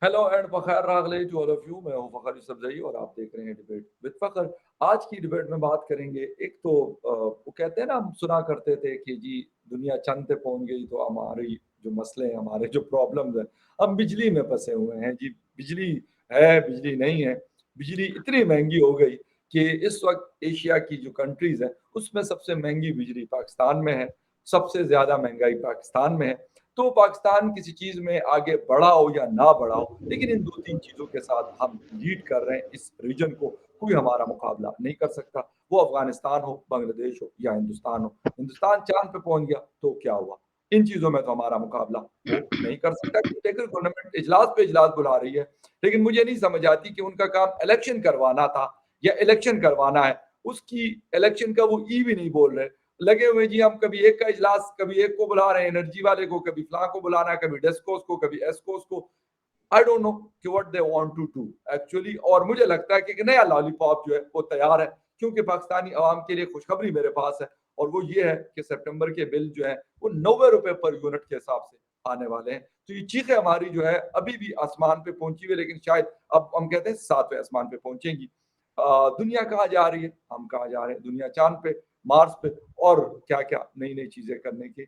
Hello and Fakhar रागले to all of you. मैं हूँ फ़खर यूसुफज़ई और आप देख रहे हैं डिबेट विद फ़खर। आज की डिबेट में बात करेंगे। एक तो वो कहते हैं ना, हम सुना करते थे कि जी दुनिया चंद पे पहुँच गई तो हमारी जो मसले हैं, हमारे जो प्रॉब्लम्स हैं, हम बिजली में फँसे हुए हैं। जी बिजली है, बिजली नहीं है। बिजली इतनी महँगी हो गई कि इस वक़्त एशिया की जो कंट्रीज़ हैं, उसमें सबसे महँगी बिजली पाकिस्तान में है, सबसे ज़्यादा महँगाई पाकिस्तान में है। तो पाकिस्तान किसी चीज़ में आगे बढ़ा हो या ना बढ़ा हो, लेकिन इन 2-3 चीज़ों के साथ हम लीड कर रहे हैं इस रीजन को। कोई हमारा मुकाबला नहीं कर सकता, वो अफ़गानिस्तान हो, बांग्लादेश हो या हिंदुस्तान हो। हिंदुस्तान चाँद पे पहुँच गया तो क्या हुआ? इन चीज़ों में तो हमारा मुकाबला वो नहीं कर सकता। देखिए गवर्नमेंट इजलास पे इजलास बुला रही है, लेकिन मुझे नहीं समझ आती कि उनका काम इलेक्शन करवाना था या इलेक्शन करवाना है, उसकी इलेक्शन का वो ई भी नहीं बोल रहे। लगे हुए जी, हम कभी एक का इजलास, कभी एक को बुला रहे हैं एनर्जी वाले को, कभी फलां को बुलाना है, कभी डेस्कोस को, कभी एस्कोस को। आई डोंट नो कि what they want to do actually. और मुझे लगता है कि एक नया लॉलीपॉप जो है वो तैयार है, क्योंकि पाकिस्तानी अवाम के लिए खुशखबरी मेरे पास है, और वो ये है कि सितंबर के बिल जो है वो 90 रुपए पर यूनिट के हिसाब से आने वाले हैं। तो ये चीखें हमारी जो है अभी भी आसमान पे पहुंची हुई है, लेकिन शायद अब हम कहते हैं 7वें आसमान पे पहुंचेंगी। दुनिया कहाँ जा रही है, हम कहाँ जा रहे हैं? दुनिया चांद पे, मार्स पे और क्या क्या नई नई चीजें करने की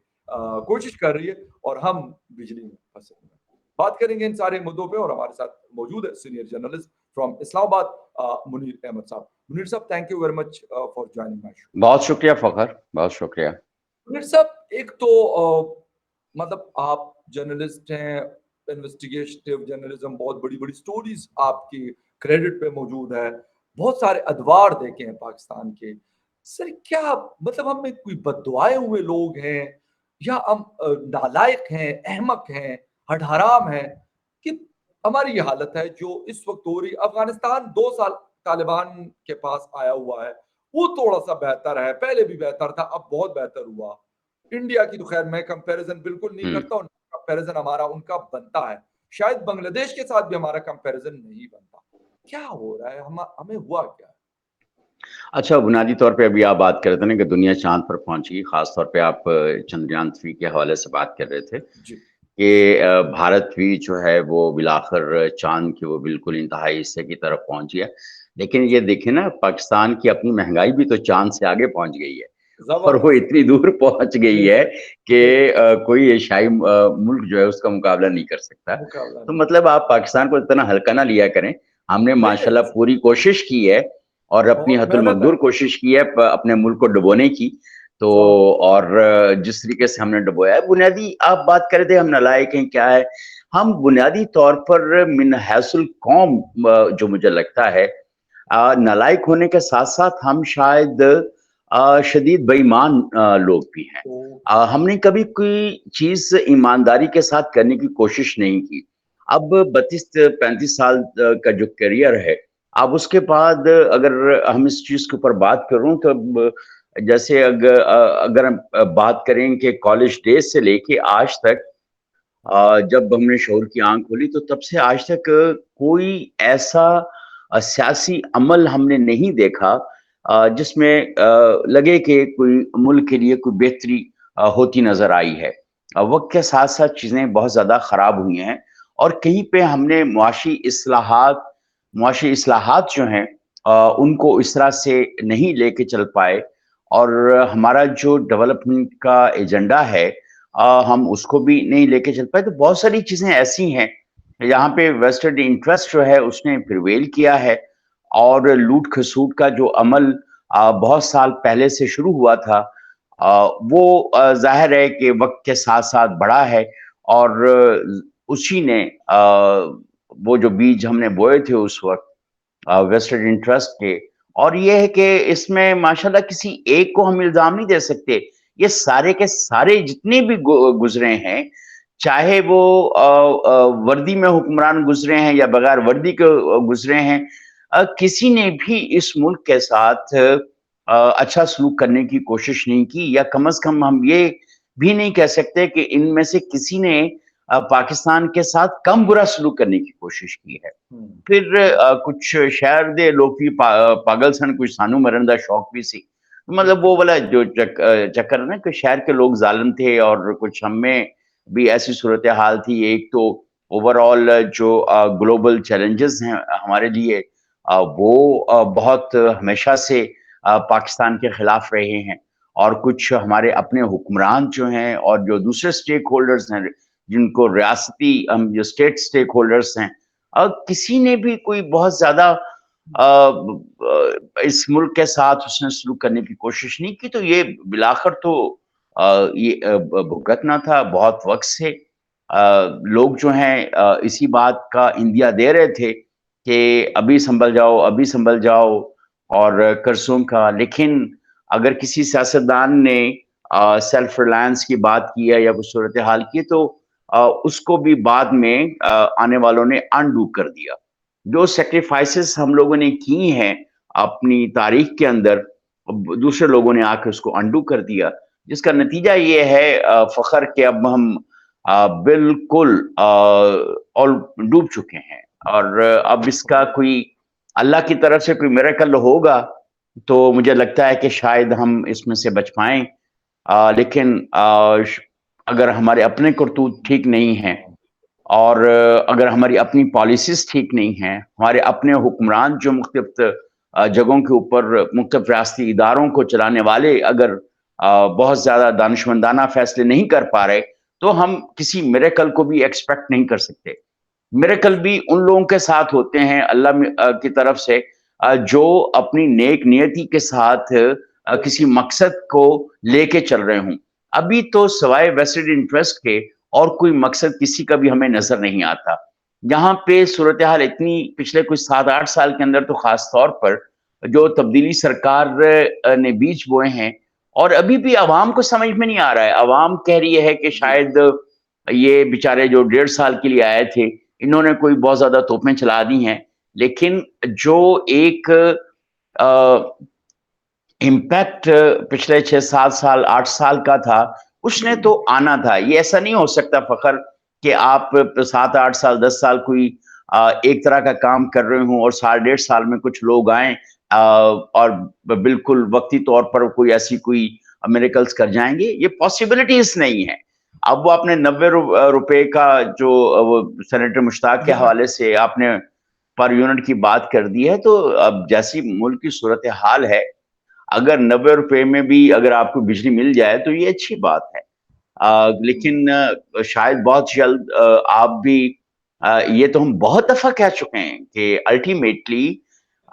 कोशिश कर रही है, और हम बिजली में फंसे हुए हैं। बात करेंगे इन सारे मुद्दों पे, और हमारे साथ मौजूद है senior journalist from Islamabad Munir Ahmed साहब। मुनीर साहब, thank you very much for joining my show. बहुत शुक्रिया फ़खर, बहुत शुक्रिया। मुनीर साहब, एक तो मतलब आप जर्नलिस्ट हैं, इन्वेस्टिगेटिव जर्नलिज्म, बहुत बड़ी बड़ी स्टोरीज आपकी क्रेडिट पे मौजूद है, बहुत सारे अदवार देखे हैं पाकिस्तान के। सर क्या मतलब हम में कोई बददुआए हुए लोग हैं, या हम नालायक हैं, अहमक हैं, हठहराम हैं, कि हमारी ये हालत है जो इस वक्त हो रही? अफगानिस्तान 2 साल तालिबान के पास आया हुआ है, वो थोड़ा सा बेहतर है, पहले भी बेहतर था, अब बहुत बेहतर हुआ। इंडिया की तो खैर मैं कंपैरिजन बिल्कुल नहीं हुँ। करता, और कंपैरिजन हमारा उनका बनता है। शायद बांग्लादेश के साथ भी हमारा कंपैरिजन नहीं बनता। क्या हो रहा है? हमें हुआ क्या है? अच्छा, बुनियादी तौर पे अभी आप बात कर रहे थे ना कि दुनिया चाँद पर पहुँच गई, ख़ास तौर पे आप चंद्रयान 3 के हवाले से बात कर रहे थे जी। कि भारत भी जो है वो बिलाख़िर चाँद के वो बिल्कुल इंतहाई हिस्से की तरफ पहुँच गया। लेकिन ये देखें ना, पाकिस्तान की अपनी महँगाई भी तो चाँद से आगे पहुँच गई है और वो जबरदस्त। इतनी दूर पहुँच गई है बिल्कुल। कि बिल्कुल। कोई एशियाई मुल्क जो है उसका मुकाबला नहीं कर सकता। मुकाबला तो नहीं कर मतलब आप पाकिस्तान को इतना हल्का ना लिया करें। हमने सकते। नहीं माशाल्लाह नहीं, पूरी कोशिश की है और अपनी बहुत हद्दुल मेहनत है। मक़दूर कोशिश की है अपने मुल्क को डुबोने की। तो जबरदस्त। और जिस तरीके से हमने डुबोया है, बुनियादी आप बात कर रहे थे हम नालायक हैं, क्या है? हम बुनियादी तौर पर मिन हैसुल कौम जो मुझे लगता है नालायक होने के साथ-साथ हम शायद शदीद बेईमान लोग भी हैं। ओके। हमने कभी कोई चीज़ ईमानदारी के साथ करने की कोशिश नहीं की। अब 32-35 साल का जो करियर है, अब उसके बाद अगर हम इस चीज़ के ऊपर बात करूँ तो अब जैसे अगर हम बात करें कि कॉलेज डेज़ से लेके आज तक जब हमने शऊर की आँख खोली तो तब से आज तक कोई ऐसा सियासी अमल हमने नहीं देखा जिसमें लगे कि कोई मुल्क के लिए कोई बेहतरी होती नज़र आई है। वक़्त के साथ-साथ चीज़ें बहुत ज़्यादा ख़राब हुई हैं और कहीं पे हमने मुआशी इस्लाहात जो हैं उनको इस तरह से नहीं लेके चल पाए और हमारा जो डेवलपमेंट का एजेंडा है हम उसको भी नहीं लेके चल पाए। तो बहुत सारी चीज़ें ऐसी हैं, यहाँ पे वेस्टेड इंटरेस्ट जो है उसने प्रिवेल किया है और लूट-खसूट का जो अमल बहुत साल पहले से शुरू हुआ था वो ज़ाहिर है कि वक़्त के साथ-साथ बढ़ा है और उसी ने वो जो बीज हमने बोए थे उस वक़्त वेस्टेड इंटरेस्ट के और ये है कि इसमें माशाल्लाह किसी एक को हम इल्ज़ाम नहीं दे सकते। ये सारे के सारे जितने भी गुज़रे हैं, चाहे वो वर्दी में हुक्मरान गुज़रे हैं या बगैर वर्दी के गुज़रे हैं किसी ने भी इस मुल्क के साथ अच्छा सलूक करने की कोशिश नहीं की या कम से कम हम ये भी नहीं कह सकते कि इनमें से किसी ने पाकिस्तान के साथ कम बुरा सलूक करने की कोशिश की है। हम्म। फिर कुछ शहर दे लोग भी पागल सन कुछ सानू मरन दा शौक भी सी। मतलब वो वाला जो चक्कर है ना कि शहर के लोग ज़ालिम थे और कुछ हम में भी ऐसी सूरत-ए-हाल थी। एक तो ओवरऑल जो ग्लोबल चैलेंजेस हैं हमारे लिए, वो बहुत हमेशा से पाकिस्तान के खिलाफ रहे हैं। और कुछ हमारे अपने हुक्मरान जो हैं और जो दूसरे स्टेक होल्डर्स हैं, जिनको रियासती जो स्टेट स्टेक होल्डर्स हैं, किसी ने भी कोई बहुत ज्यादा इस मुल्क के साथ उसने सलूक करने की कोशिश नहीं की। तो ये बिलाखिर तो ये भुगतना था बहुत वक्त से। लोग जो हैं इसी बात का इंदिया दे रहे थे कि अभी संभल जाओ, अभी संभल जाओ, और कर्जों का। लेकिन अगर किसी सियासतदान ने सेल्फ रिलायंस की बात की है या कुछ सूरत हाल की, तो उसको भी बाद में आने वालों ने अनडू कर दिया। जो सेक्रीफाइसेस हम लोगों ने की हैं अपनी तारीख के अंदर, दूसरे लोगों ने आकर उसको अनडू कर दिया, जिसका नतीजा ये है फखर कि अब हम बिल्कुल और डूब चुके हैं। और अब इसका कोई अल्लाह की तरफ से कोई मिरेकल होगा तो मुझे लगता है कि शायद हम इसमें से बच पाएं। लेकिन अगर हमारे अपने करतूत ठीक नहीं हैं, और अगर हमारी अपनी पॉलिसीज ठीक नहीं हैं, हमारे अपने हुक्मरान जो मुख्तलिफ जगहों के ऊपर मुख्तलिफ रियासती इदारों को चलाने वाले अगर बहुत ज्यादा दानिशमंदाना फैसले नहीं कर पा रहे, तो हम किसी मिरेकल को भी एक्सपेक्ट नहीं कर सकते। मिरेकल भी उन लोगों के साथ होते हैं अल्लाह की तरफ से, जो अपनी नेक नियति के साथ किसी मकसद को लेके चल रहे हों। अभी तो सवाए वेस्टेड इंटरेस्ट के और कोई मकसद किसी का भी हमें नजर नहीं आता। यहाँ पे सूरत हाल इतनी पिछले कुछ 7-8 साल के अंदर तो खास तौर पर जो तब्दीली सरकार ने बीज बोए हैं, और अभी भी अवाम को समझ में नहीं आ रहा है। अवाम कह रही है कि जी शायद ये बेचारे जो 1.5 साल के लिए आए थे, इन्होंने कोई बहुत ज्यादा तोपें चला दी हैं। लेकिन जो एक इम्पैक्ट पिछले 6-7 साल 8 साल का था, उसने तो आना था। ये ऐसा नहीं हो सकता फखर कि आप 7-8 साल 10 साल कोई एक तरह का काम कर रहे हों और 1.5 साल में कुछ लोग आए और बिल्कुल वक्ती तौर पर कोई ऐसी कोई मिरेकल्स कर जाएंगे। ये पॉसिबिलिटीज नहीं है। अब वो आपने 90 रुपए का जो वो सेनेटर मुश्ताक के यूनिट हवाले से आपने पर यूनिट की बात कर दी है, तो अब जैसी मुल्क की सूरत हाल है, अगर 90 रुपए में भी अगर आपको बिजली मिल जाए तो ये अच्छी बात है। लेकिन शायद बहुत जल्द आप भी ये तो हम बहुत दफा कह चुके हैं कि अल्टीमेटली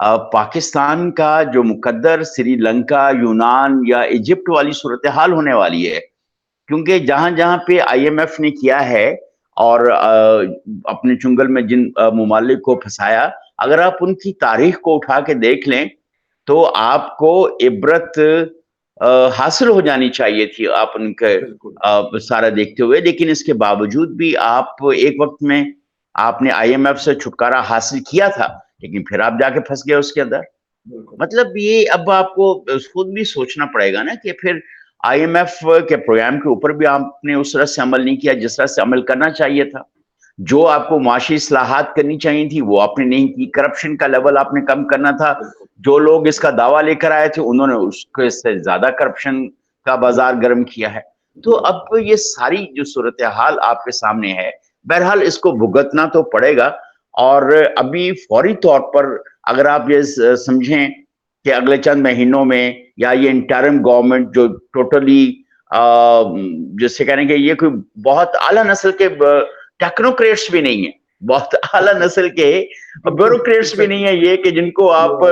पाकिस्तान का जो मुकद्दर श्रीलंका, यूनान या इजिप्ट वाली सूरत हाल होने वाली है। क्योंकि जहां जहां पे आईएमएफ ने किया है और अपने चुंगल में जिन मुमालिक को फंसाया, अगर आप उनकी तारीख को उठा के देख लें तो आपको इबरत हासिल हो जानी चाहिए थी आप उनके बिल्कुल सारा देखते हुए। लेकिन इसके बावजूद भी आप एक वक्त में आपने आईएमएफ से छुटकारा हासिल किया था, लेकिन फिर आप जाके फंस गए उसके अंदर। बिल्कुल मतलब ये अब आपको खुद भी सोचना पड़ेगा ना कि फिर आईएमएफ के प्रोग्राम के ऊपर भी आपने उस तरह से अमल नहीं किया जिस तरह से अमल करना चाहिए था। जो आपको माशी इस्लाहात करनी चाहिए थी वो आपने नहीं की। करप्शन का लेवल आपने कम करना था। बिल्कुल जो लोग इसका दावा लेकर आए थे उन्होंने उसके से ज्यादा करप्शन का बाजार गर्म किया है। तो अब ये सारी जो सूरत हाल आपके सामने है, बहरहाल इसको भुगतना तो पड़ेगा। और अभी फौरी तौर पर अगर आप ये समझें कि अगले चंद महीनों में या ये इंटरिम गवर्नमेंट जो टोटली जिससे कहने के ये कोई बहुत आला नस्ल के टेक्नोक्रेट्स भी नहीं है, बहुत आला नस्ल के बिल्कुल ब्यूरोक्रेट्स भी नहीं एग्जैक्टली है ये कि जिनको आप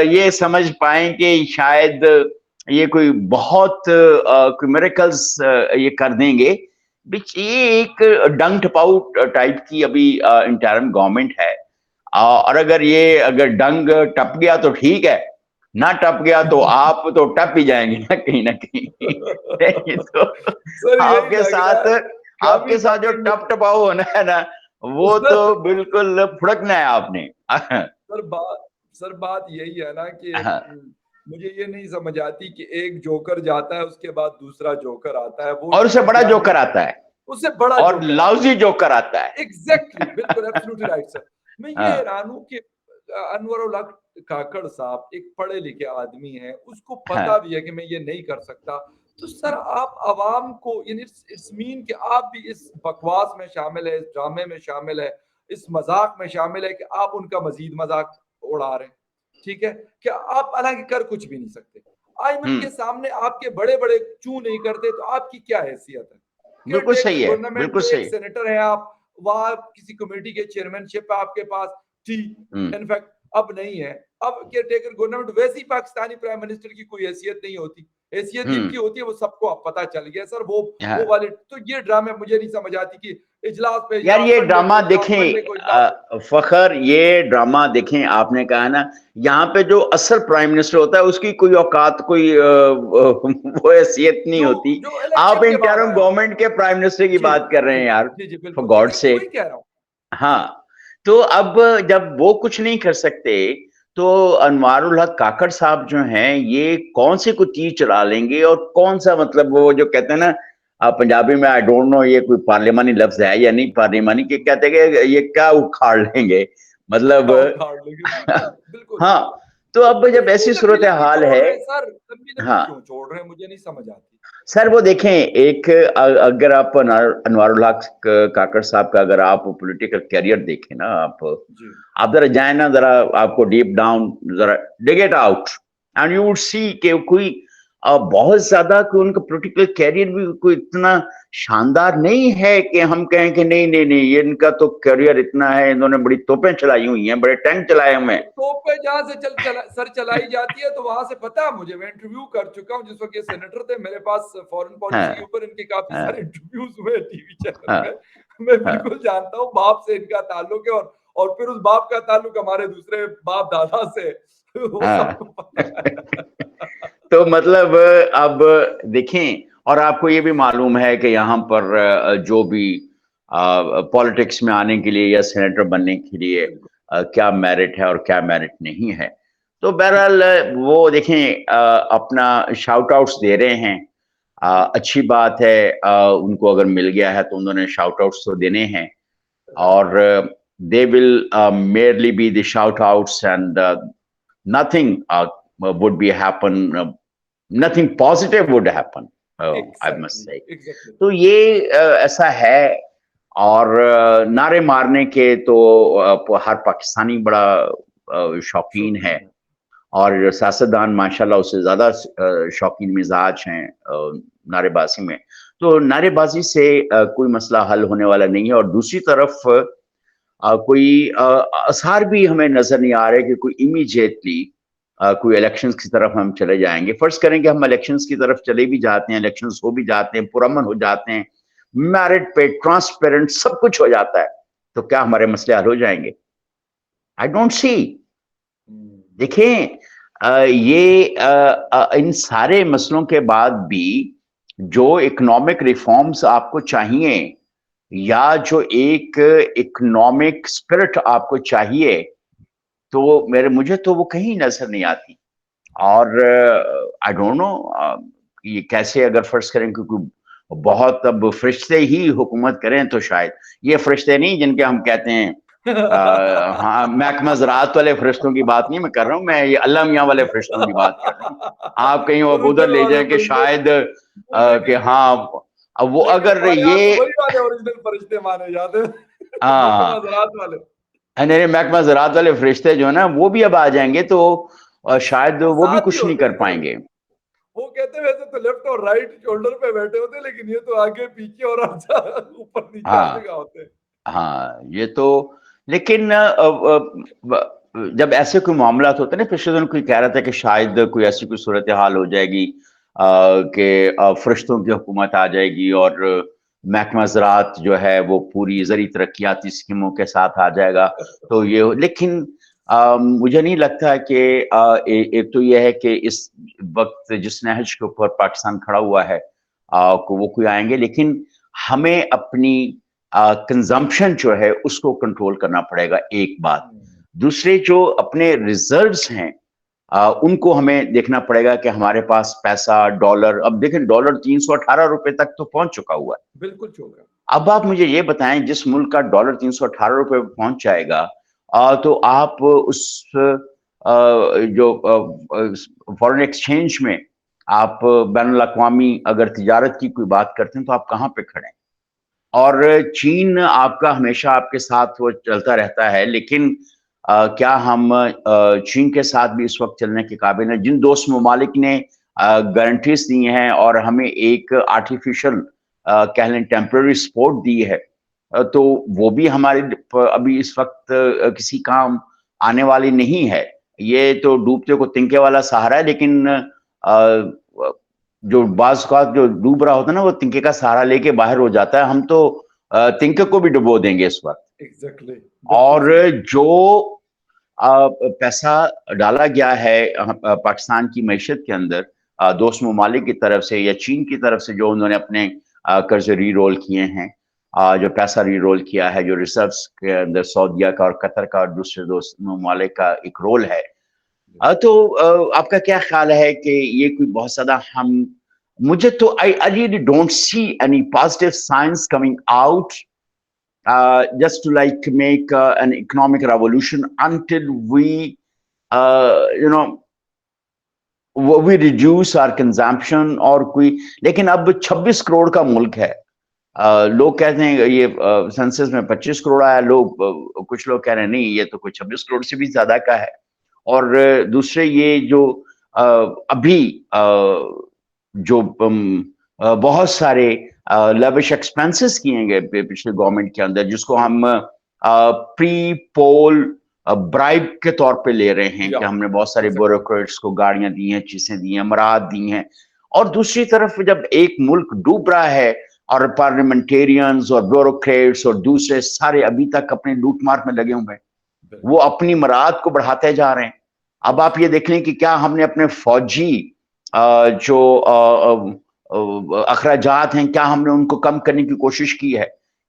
ये समझ पाए कि शायद ये कोई बहुत कोई मिरेकल्स ये कर देंगे। ये एक डंग टपाऊ टाइप की अभी इंटरिम गवर्नमेंट है। और अगर डंग टप गया तो ठीक है, ना टप गया तो आप तो टप ही जाएंगे ना कहीं। तो सर यही आपके लग रहा साथ है आपके काफी साथ जो टप टपाऊ होना है ना, वो तो सर बिल्कुल फुड़कना है आपने। बात सर बात यही है ना कि हाँ, मुझे ये नहीं समझ आती कि एक जोकर जाता है उसके बाद दूसरा जोकर आता है वो और उससे बड़ा ध्यान जोकर नहीं आता है, उससे बड़ा और जोकर आता लाउजी है जोकर आता है। एग्जैक्टली बिल्कुल एब्सोल्युटली राइट सर। मैं ये हाँ, हैरान हूँ कि अनवर उल हक काकड़ साहब एक पढ़े लिखे आदमी हैं, उसको हाँ, पता भी है कि मैं ये नहीं कर सकता, तो सर आप आवाम को यानी इट्स मीन कि आप भी इस बकवास में शामिल है, इस ड्रामे में शामिल है, इस मज़ाक में शामिल है कि आप उनका मज़ीद मज़ाक उड़ा रहे हैं, ठीक है? कि आप हालाँकि कर कुछ भी नहीं सकते। आज मैं हुँ, उनके सामने आपके बड़े-बड़े चूँ नहीं करते तो आपकी क्या हैसियत है? बिल्कुल केयरटेकर सही है, गवर्नमेंट बिल्कुल में एक सही। सेनेटर हैं आप, वहाँ किसी कमेटी के चेयरमैनशिप है आपके पास थी, हुँ, इनफैक्ट अब नहीं है। अब केयरटेकर गवर्नमेंट वैसे ही पाकिस्तानी प्राइम मिनिस्टर की कोई हैसियत नहीं होती। हैसियत हुँ, जिनकी होती है वो सबको अब पता चल गया सर वो हाँ। वाले तो ये ड्रामे मुझे नहीं समझ आती कि इजलास पे यार इजलास, ये संडे को ड्रामा इजलास, मंडे देखें को इजलास। फ़ख़्र ये ड्रामा देखें आपने कहा ना, यहाँ पे जो असल प्राइम मिनिस्टर होता है उसकी कोई औकात कोई वो हैसियत नहीं जो होती। जो आप इलेक्शन के बाद इंटरिम आया होता है। गवर्नमेंट के प्राइम मिनिस्टर की जी, बात कर रहे जी, हैं यार, जी, जी, फॉर बिल्कुल। तो गॉड वही सेक। कह रहा हूँ। हाँ, तो अब जब वो कुछ नहीं कर सकते, तो अनवारुल हक काकड़ साहब जो हैं, ये कौन सी कोई चीज़ चला लेंगे और कौन-सा मतलब वो जो कहते हैं ना पंजाबी में आई डोंट नो ये कोई पार्लियामानी लफ्ज़ है या नहीं पार्लियामानी के कहते हैं कि ये क्या उखाड़ लेंगे? मतलब क्या उखाड़ लेंगे? बिल्कुल, बिल्कुल। हाँ, तो अब और जब इतनी ऐसी लंबी-लंबी सूरत-ए-हाल छोड़ है। रहे हैं सर, लंबी-लंबी हाँ। क्यों छोड़ रहे हैं मुझे नहीं समझ आती। सर वो देखें एक अगर आप अनवारुल हक काकड़ साहब का अगर आप पॉलिटिकल करियर देखें ना जी। आप जरा जाए ना जरा आपको डीप डाउन जरा dig it out and you would see कि कोई बहुत ज्यादा कोई उनका पॉलिटिकल कैरियर भी कोई इतना शानदार नहीं है कि हम कहें कि नहीं नहीं नहीं ये इनका तो करियर इतना है इन्होंने बड़ी तोपें चलाई हुई हैं बड़े टैंक चलाए हुए तो हैं। तोपें जहाँ से सर चलाई जाती है तो वहां से पता है मुझे, मैं इंटरव्यू कर चुका हूँ जिस वक्त ये सेनेटर थे, मेरे पास फॉरेन पॉलिसी के हाँ ऊपर इनके काफी हाँ सारे इंटरव्यूज हुए टीवी चैनल हाँ में। मैं हाँ बिल्कुल जानता हूँ बाप से इनका ताल्लुक है और फिर उस बाप का ताल्लुक हमारे दूसरे बाप दादा से वो सबको हाँ पता है। तो मतलब अब देखें और आपको ये भी मालूम है कि यहाँ पर जो भी पॉलिटिक्स में आने के लिए या सेनेटर बनने के लिए बिल्कुल। क्या मेरिट है और क्या मेरिट नहीं है। तो जी। बहरहाल वो देखें अपना शाउट आउट्स दे रहे हैं। जी। अच्छी बात है उनको अगर मिल गया है तो उन्होंने शाउट आउट्स तो देने हैं राइट। और they will merely be the shout outs and nothing would be happen nothing positive would happen, I must exactly, say। Exactly. तो ये ऐसा है और नारे मारने के तो हर पाकिस्तानी बड़ा शौकीन है शौकीन है। और सियासतदान माशाल्लाह उससे ज़्यादा शौकीन मिजाज हैं नारेबाजी में। तो नारेबाजी से कोई मसला हल होने वाला नहीं है और दूसरी तरफ कोई आसार भी हमें नज़र नहीं आ रहे कि कोई इमीडिएटली कोई इलेक्शंस की तरफ हम चले जाएंगे। फर्ज करें कि हम इलेक्शंस की तरफ चले भी जाते हैं, इलेक्शंस हो भी जाते हैं, पुरअमन हो जाते हैं, मेरिट पे ट्रांसपेरेंट सब कुछ हो जाता है, तो क्या हमारे मसले हल हो जाएंगे? I don't see. हम्म। देखें इन सारे मसलों के बाद भी जो इकोनॉमिक रिफॉर्म्स आपको चाहिए या जो एक इकोनॉमिक स्पिरिट आपको चाहिए तो मेरे मुझे तो वो कहीं नजर नहीं आती और आई डोंट नो ये कैसे अगर फर्ज करें कि कोई बहुत अब फरिश्ते ही हुकूमत करें तो शायद ये फरिश्ते नहीं जिनके हम कहते हैं हाँ महकमा ज़राअत वाले फरिश्तों की बात नहीं मैं कर रहा हूँ मैं ये अल्लाह मियाँ वाले फरिश्तों की बात कर रहा हूँ। आप कहीं अब उधर ओरिजिनल ले वाले जाएं कि फरिश्ते। शायद कि लेकिन हाँ अब वो लेकिन अगर हमारे यहाँ ये तो वही वाले ओरिजिनल फरिश्ते माने जाते हैं। हाँ महकमा ज़राअत वाले। नहीं महकमा ज़राअत वाले फरिश्ते जो है ना वो भी अब आ जाएंगे तो शायद वो वो भी साथ ही कुछ नहीं होते कर हैं सर। पाएंगे। वो कहते हैं वैसे तो लेफ्ट और राइट शोल्डर पे बैठे होते हैं लेकिन ये तो आगे पीछे और अच्छा ऊपर नीचे हर हाँ जगह होते हैं। हाँ ये तो लेकिन जब ऐसे कोई मामला होते हैं ना पिछले दिन कोई कह रहा था कि शायद कोई ऐसी कोई सूरत हाल हो जाएगी कि फरिश्तों की हुकूमत आ जाएगी और महकमा ज़राअत जो है वो पूरी ज़री तरक्याती स्कीमों के साथ आ जाएगा तो ये लेकिन मुझे नहीं लगता कि एक तो ये है कि इस वक्त जिस नहज के ऊपर पाकिस्तान खड़ा हुआ है को वो कोई आएंगे लेकिन हमें अपनी कंजम्पशन जो है उसको कंट्रोल करना पड़ेगा एक बात। हम्म। दूसरे जो अपने रिजर्व्स हैं उनको हमें देखना पड़ेगा कि हमारे पास पैसा डॉलर अब देखें डॉलर 318 रुपए तक तो पहुंच चुका हुआ है। बिल्कुल छोटा। अब आप मुझे ये बताएं जिस मुल्क का डॉलर 318 रुपए पे पहुंच जाएगा तो आप उस जो फॉरेन एक्सचेंज में आप बैनुल-अक़वामी अगर तिजारत की कोई बात करते हैं तो आप कहाँ पे खड़े हैं? और चीन आपका हमेशा आपके साथ वो चलता रहता है, लेकिन क्या हम चीन के साथ भी इस वक़्त चलने के काबिल हैं? जिन दोस्त ममालिक ने गारंटीज़ दी हैं और हमें एक आर्टिफ़िशियल कह लें टेम्परेरी सपोर्ट दी है, तो वो भी हमारे अभी इस वक़्त किसी काम आने वाली नहीं है। ये तो डूबते को तिनके वाला सहारा है, लेकिन जो बाज़ औक़ात जो डूब रहा होता है ना, वो तिनके का सहारा लेके बाहर हो जाता है। हम तो तिनके को भी डुबो देंगे इस वक़्त। एग्ज़ैक्टली, बिल्कुल और सही। जो पैसा डाला गया है पाकिस्तान की मईशत के अंदर दोस्त ममालिक की तरफ से या चीन की तरफ से, जो उन्होंने अपने कर्ज़े री-रोल किए हैं, जो पैसा री-रोल किया है, जो रिज़र्व्स के अंदर सऊदीया का और कतर का और दूसरे दोस्त ममालिक का एक रोल है। तो आपका क्या ख़्याल है कि ये कोई बहुत ज़्यादा मुझे तो I really don't see any positive science coming out just to like make an economic revolution until we you know we reduce our consumption और कोई, लेकिन अब 26 करोड़ का मुल्क है। लोग कहते हैं ये सेंसस में 25 करोड़ आया, लोग कुछ लोग कह रहे हैं नहीं ये तो कोई 26 करोड़ से भी ज्यादा का है। और दूसरे ये जो अभी जो बहुत सारे लेविश एक्सपेंसेस किए गए पिछले गवर्नमेंट के अंदर, जिसको हम प्री पोल ब्राइब के तौर पे ले रहे हैं कि हमने बहुत सारे ब्यूरोक्रेट्स को गाड़ियां दी हैं, चीजें दी हैं, मराद दी हैं। और दूसरी तरफ जब एक मुल्क डूब रहा है और पार्लियामेंटेरियंस और ब्यूरोक्रेट्स और दूसरे सारे अभी तक अपने लूटमार में लगे हुए हैं, वो अपनी मराद को बढ़ाते जा रहे हैं। अब आप ये देख लें कि क्या हमने अपने फौजी जो अखराजात हैं, क्या हमने उनको कम करने की कोशिश की है?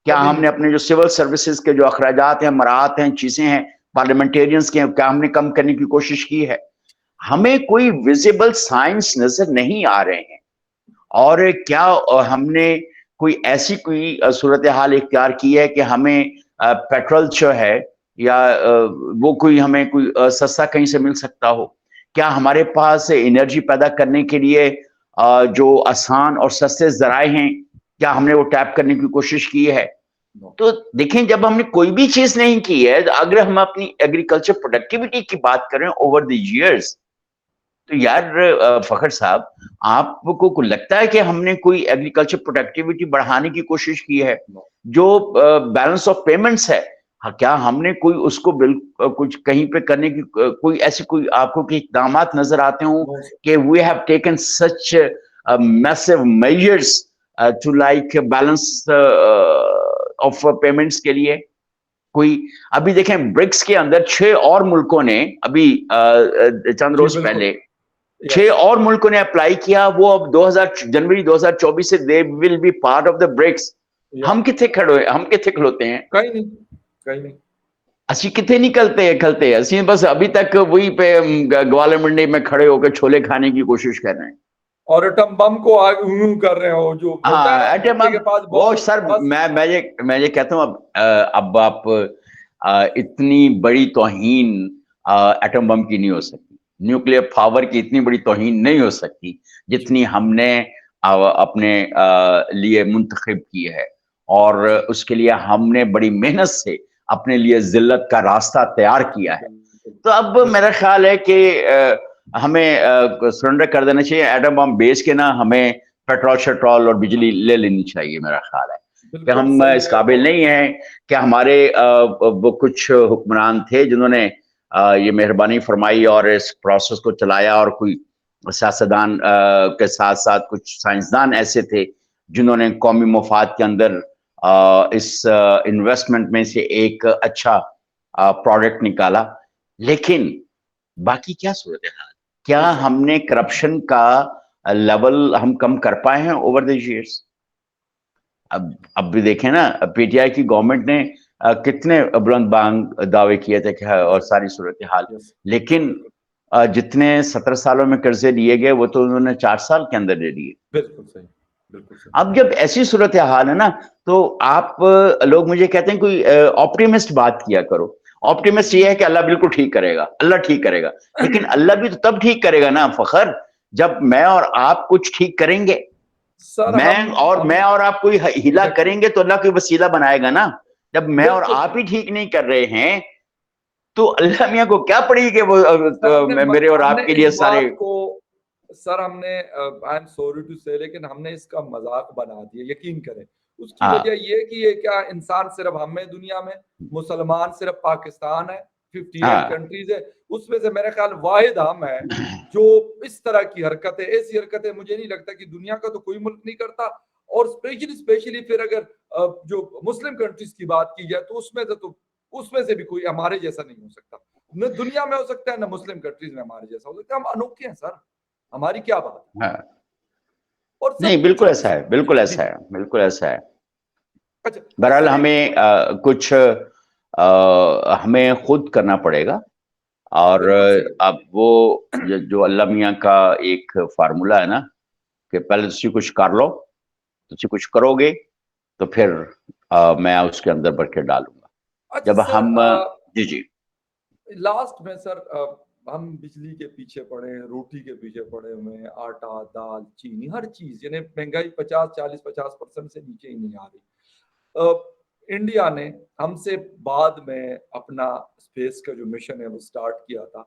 क्या हमने अपने जो सिविल सर्विसेज के जो अखराजात हैं, मराहत हैं, चीजें हैं, पार्लियामेंटेरियंस के, क्या हमने कम करने की कोशिश की है? हमें कोई विजिबल साइंस नजर नहीं आ रहे हैं। और क्या हमने कोई ऐसी कोई सूरत हाल इख्तियार की है कि हमें पेट्रोल जो है या वो कोई हमें कोई सस्ता कहीं से मिल सकता हो? क्या हमारे पास एनर्जी पैदा करने के लिए जो आसान और सस्ते जराए हैं, क्या हमने वो टैप करने की कोशिश की है? तो देखें, जब हमने कोई भी चीज नहीं की है, अगर हम अपनी एग्रीकल्चर प्रोडक्टिविटी की बात करें ओवर द इयर्स, तो यार फखर साहब, आपको लगता है कि हमने कोई एग्रीकल्चर प्रोडक्टिविटी बढ़ाने की कोशिश की है? जो बैलेंस ऑफ पेमेंट्स है, क्या हमने कोई उसको कुछ कहीं पे करने की कोई ऐसी कोई आपको के इक़दामात नजर आते हो कि we have taken such massive measures to like balance of payments के लिए? कोई अभी देखें ब्रिक्स के अंदर 6 और मुल्कों ने अभी चंद रोज पहले 6 और मुल्कों ने अप्लाई किया। वो अब जनवरी 2024 से they will be part of the BRICS. हम कितने खड़ोते हैं? कहीं नहीं। असि कितने निकलते खलते हैं? असि बस अभी तक वही पे ग्वालियर मंडी में खड़े होकर छोले खाने की कोशिश कर रहे हैं और एटम बम को कर रहे हो जो एटम बम। वो सर मैं ये कहता हूँ, अब आप इतनी बड़ी तौहीन एटम बम की नहीं हो सकती, न्यूक्लियर पावर की इतनी बड़ी तौहीन नहीं हो सकती जितनी हमने अपने लिए मुंतखब की है। और उसके लिए हमने बड़ी मेहनत से अपने लिए जिल्लत का रास्ता तैयार किया है। तो अब मेरा ख्याल है कि हमें सरेंडर कर देना चाहिए, एटम बम बेच के ना हमें पेट्रोल शेट्रोल और बिजली ले लेनी चाहिए। मेरा ख्याल है कि हम इस काबिल नहीं हैं कि हमारे वो कुछ हुक्मरान थे जिन्होंने ये मेहरबानी फरमाई और इस प्रोसेस को चलाया, और कोई सियासतदान के साथ साथ कुछ साइंसदान ऐसे थे जिन्होंने कौमी मफाद के अंदर इस इन्वेस्टमेंट में से एक अच्छा प्रोडक्ट निकाला। लेकिन बाकी क्या सूरत हाल? क्या हमने करप्शन का लेवल हम कम कर पाए हैं ओवर द इयर्स? अब भी देखें ना, पीटीआई की गवर्नमेंट ने कितने बुलंद बांग दावे किए थे कि और सारी सूरत हाल, लेकिन जितने 17 सालों में कर्जे लिए गए वो तो उन्होंने 4 साल के अंदर दे दिए। बिल्कुल सही। अब जब ऐसी सूरत हाल है ना, तो आप लोग मुझे कहते हैं कोई ऑप्टिमिस्ट बात किया करो। ऑप्टिमिस्ट ये है कि अल्लाह बिल्कुल ठीक करेगा, अल्लाह ठीक करेगा, लेकिन अल्लाह भी तो तब ठीक करेगा ना फखर, जब मैं और आप कुछ ठीक करेंगे, सर मैं और आप कोई हिला करेंगे तो अल्लाह कोई वसीला बनाएगा ना। जब मैं और आप ही ठीक नहीं कर रहे हैं तो अल्लाह मियाँ को क्या पड़ी कि वो मेरे और हमने आपके इस लिए सारे। बात को सर हमने आई एम सॉरी टू से लेकिन हमने इसका मजाक बना दिया, यकीन करें। उसकी हाँ वजह ये कि ये क्या इंसान सिर्फ हम में दुनिया में, मुसलमान सिर्फ पाकिस्तान है, 58 हाँ कंट्रीज है, उसमें से मेरे ख्याल वाहिद हम है जो इस तरह की हरकतें, ऐसी हरकतें मुझे नहीं लगता कि दुनिया का तो कोई मुल्क नहीं करता। और स्पेशली फिर अगर जो मुस्लिम कंट्रीज की बात की जाए तो उसमें से भी कोई हमारे जैसा नहीं हो सकता। न दुनिया में हो सकता है, न मुस्लिम कंट्रीज में हमारे जैसा हो सकता है। हम अनोखे हैं सर, हमारी क्या बात है। हाँ और नहीं, सर बिल्कुल छोटी ऐसा सी है, बिल्कुल जी ऐसा जी है, बिल्कुल ऐसा है। अच्छा बहरहाल सर एक हमें कुछ हमें खुद करना पड़ेगा। और बिल्कुल सही अब वो जो अल्लाह मियाँ का एक फार्मूला है ना कि पहले तुसी कुछ कर लो, तुसी कुछ करोगे तो फिर मैं उसके अंदर बरकत डालूंगा। अच्छा जब सर हम जी जी लास्ट में सर हम बिजली के पीछे पड़े हैं, रोटी के पीछे पड़े हुए हैं, आटा दाल चीनी हर चीज, यानी महंगाई 50 40 50% से नीचे ही नहीं आ रही। इंडिया ने हमसे बाद में अपना स्पेस का जो मिशन है वो स्टार्ट किया था।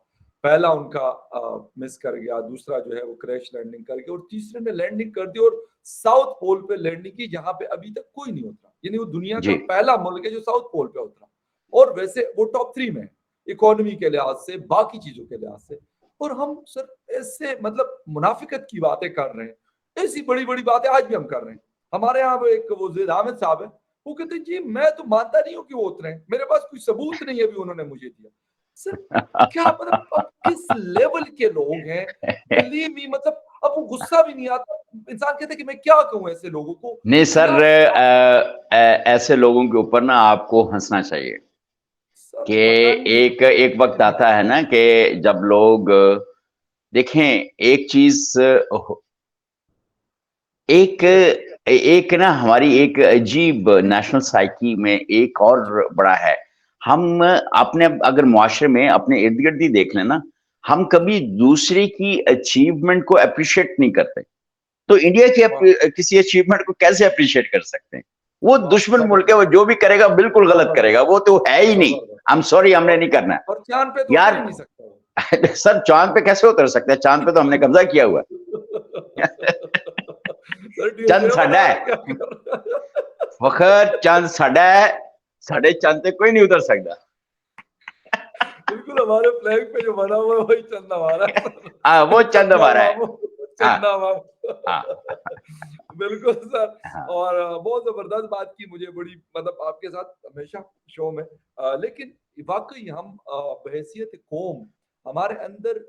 पहला उनका मिस कर गया, दूसरा जो है वो क्रैश लैंडिंग कर गया, और तीसरे ने लैंडिंग कर दी और साउथ पोल पे लैंडिंग की, जहां पे अभी तक कोई नहीं उतरा। यानी वो दुनिया का जी पहला मुल्क है जो साउथ पोल पे उतरा। और वैसे वो टॉप 3 में है इकोनॉमी के लिहाज से, बाकी चीजों के लिहाज से। और हम सर ऐसे मतलब मुनाफिकत की बातें कर रहे हैं, ऐसी बड़ी बड़ी बातें आज भी हम कर रहे हैं। हमारे यहाँ वो एक वो ज़ैद हामिद साहब है, वो कहते हैं जी मैं तो मानता नहीं हूँ कि वो उतरे हैं, मेरे पास कोई सबूत नहीं है अभी उन्होंने मुझे दिया। सर क्या मतलब अब किस लेवल के लोग हैं, बिलीव मी, मतलब अब वो गुस्सा भी नहीं आता। इंसान कहते हैं कि मैं क्या कहूँ ऐसे लोगों को नहीं कि सर, यार ऐसे लोगों के ऊपर ना आपको हंसना चाहिए सर कि पता नहीं। एक एक वक्त आता है ना कि जब लोग देखें एक चीज, एक यस एक ना हमारी एक अजीब नेशनल साइकी में एक और बड़ा है। हम अपने अगर मुआशरे में अपने इर्द गिर्द ही देख लेना, हम कभी दूसरे की अचीवमेंट को अप्रिशिएट नहीं करते। तो इंडिया की वाह किसी अचीवमेंट को कैसे अप्रिशिएट कर सकते हैं? वो वाह दुश्मन मुल्क है, वो जबरदस्त जो भी करेगा बिल्कुल गलत करेगा, जबरदस्त वो तो है ही नहीं। जबरदस्त। आई एम सॉरी, हमने और नहीं करना और चांद पे तो उतर यार। ही नहीं सकता वो। सर चांद पे कैसे उतर सकता है? चांद पे तो हमने कब्जा किया हुआ सर चंद ट्यूसडे साडा बना है, रहे क्या कर रहा है? फखर चंद साडा है, साडे चंद पे कोई नहीं उतर सकता। बिल्कुल हमारे फ्लैग पे जो बना हुआ है वही चंद हमारा है सर। हाँ वो चंद चंदा हमारा है। मामू, हाँ चंदा मामू। हाँ बिल्कुल सर। हाँ और बहुत जबरदस्त बात की मुझे, बड़ी मतलब आपके साथ हमेशा शो में। लेकिन वाकई हम बहैसियत कौम, हमारे अंदर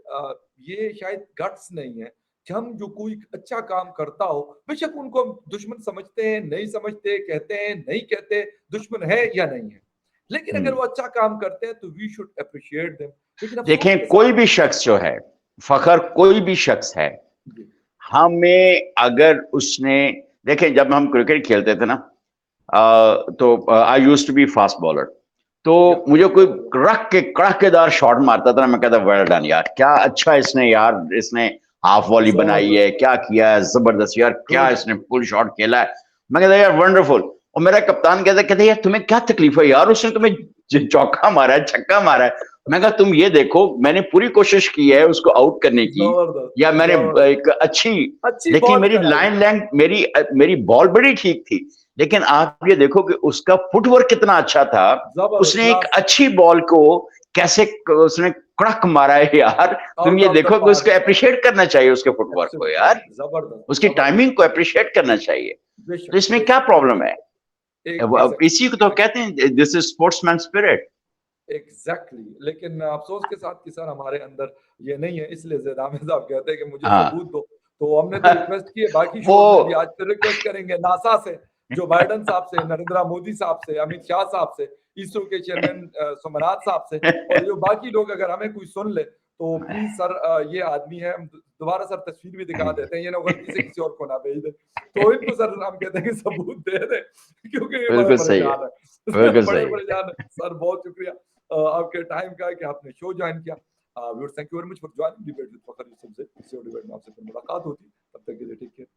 ये शायद गट्स नहीं है कि हम जो कोई अच्छा काम करता हो, बेशक उनको हम दुश्मन समझते हैं, नहीं समझते, कहते हैं नहीं कहते, दुश्मन है या नहीं है, लेकिन अगर हम्म। वो अच्छा काम करते हैं तो वी शुड अप्रिशिएट देम। लेकिन अफसोस के देखें कोई साथ भी शख्स जो है, फखर कोई भी शख्स है, जी हमें अगर उसने, देखें जब हम क्रिकेट खेलते थे ना, तो I used to be fast bowler. तो या मुझे कोई कड़केदार शॉट मारता था ना, मैं कहता वेल डन यार, क्या अच्छा इसने यार, इसने हाफ वॉली बनाई है, जबरदस्त क्या किया है, जबरदस्त यार, क्या गुड इसने फुल शॉट खेला है। मैं कहता यार वंडरफुल। और मेरा कप्तान कहता यार तुम्हें क्या तकलीफ है यार, उसने तुम्हें चौका मारा है, छक्का मारा है। मैं कहा तुम ये देखो, मैंने पूरी कोशिश की है उसको आउट करने की, जबरदस्त या मैंने जबरदस्त एक अच्छी, अच्छी लेकिन बॉल मेरी कराई लाइन लेंथ, मेरी बॉल बड़ी ठीक थी। लेकिन आप ये देखो कि उसका फुटवर्क कितना अच्छा था। जबरदस्त उसने एक क्लास अच्छी बॉल को कैसे उसने कड़क मारा है यार। तुम आउट ये ऑफ द देखो कि उसको पार्क। अप्रिशिएट करना चाहिए उसके फुटवर्क को एब्सोल्युटली यार, जबरदस्त उसकी जबरदस्त टाइमिंग को अप्रिशिएट करना चाहिए। तो बेशक इसमें क्या बेशक प्रॉब्लम है? बेशक एक अब इसी को तो एग्जैक्टली कहते हैं this is sportsman spirit. Exactly. लेकिन अफसोस के साथ कि सर हमारे अंदर ये नहीं है, इसलिए ज़ैद आमिद साहब कहते हैं कि मुझे हाँ सबूत दो। तो हमने तो रिक्वेस्ट की है, बाकी वो शोज में भी आज फिर रिक्वेस्ट करेंगे नासा से, जो बाइडन साहब से, नरेंद्र मोदी साहब से, अमित शाह साहब से, इसरो के चेयरमैन सोमनाथ साहब से, और जो बाकी लोग अगर हमें कोई सुन ले तो प्लीज सर ये आदमी है, हम दोबारा सर तस्वीर भी दिखा देते हैं, ये ना गलती से किसी और को ना भेज दे। तो इनको सर हम कहते हैं कि सबूत दे दे, क्योंकि ये बड़े बिल्कुल सही है, परेशान है बिल्कुल बड़े सही है। परेशान है सर। बहुत शुक्रिया आपके टाइम का कि आपने शो ज्वाइन किया। Viewers, thank you very much for joining debate with Fakhar Yousafzai. किसी और डिबेट में आपसे फिर मुलाकात होती, तब तक के लिए टेक केयर।